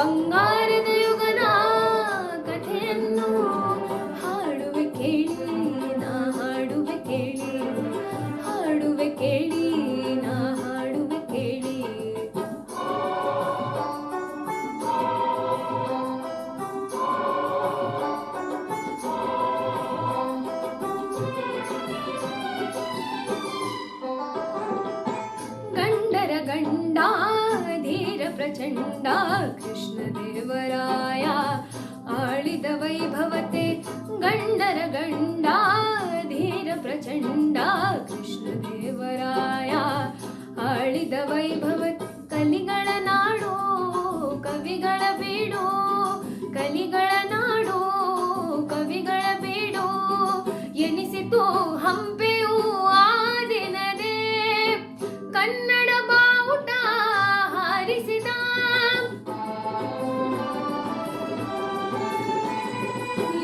ಬಂಗಾರದ ಯುಗದ ಕಥೆಯನ್ನು ಹಾಡುವೆ ಕೇಳಿ ನಾ ಹಾಡುವೆ ಕೇಳಿ ಹಾಡುವೆ ಕೇಳಿ ನಾ ಹಾಡುವೆ ಕೇಳಿ. ಗಂಡರ ಗಂಡ ಧೀರ ಪ್ರಚಂಡ ಕೃಷ್ಣದೇವರಾಯ ಆಳಿದ ವೈಭವತೆ. ಗಂಡರ ಗಂಡ ಧೀರ ಪ್ರಚಂಡ ಕೃಷ್ಣದೇವರಾಯ ಆಳಿದ ವೈಭವತೆ. ಕಲಿಗಳ ನಾಡು ಕವಿಗಳ ಬೀಡು ಕಲಿಗಳ ನಾಡು ಕವಿಗಳ ಬೀಡು ಎನಿಸಿತು ಹಂಪೆಯು ಆ ದಿನದೇ. ಕನ್ನಡ ಬಾವುಟ ಹಾರಿಸಿದ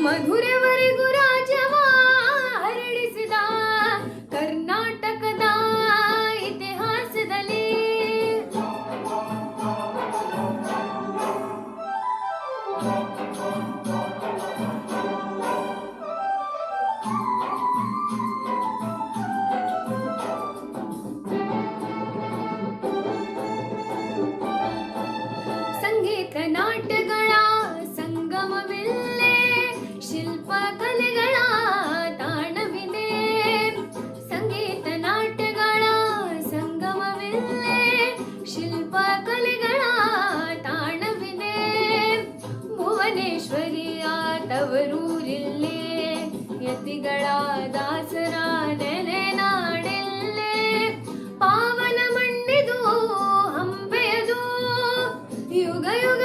ಮಧುರೆವರೆಗೂ ರಾಜ್ಯವ ಹರಡಿಸಿದ ಕರ್ನಾಟಕದ ಇತಿಹಾಸದಲ್ಲಿ. ಸಂಗೀತ ನಾಟ್ಯಗಳ ಸಂಗಮವಿಲ್ಲೇ ಶಿಲ್ಪ ಕಲೆಗಳ ತಾಣವಿದೆ. ಸಂಗೀತ ನಾಟ್ಯಗಳ ಸಂಗಮವಿಲ್ಲೇ ಶಿಲ್ಪ ಕಲೆಗಳ ತಾಣವಿದೆ. ಭುವನೇಶ್ವರಿಯ ತವರೂರಿಲ್ಲೇ ಯತಿಗಳ ದಾಸರ ನೆಲೆ ನಾಡೆಲ್ಲೇ. ಪಾವನ ಮಣ್ಣಿದು ಹಂಪೆಯದು ಯುಗ ಯುಗ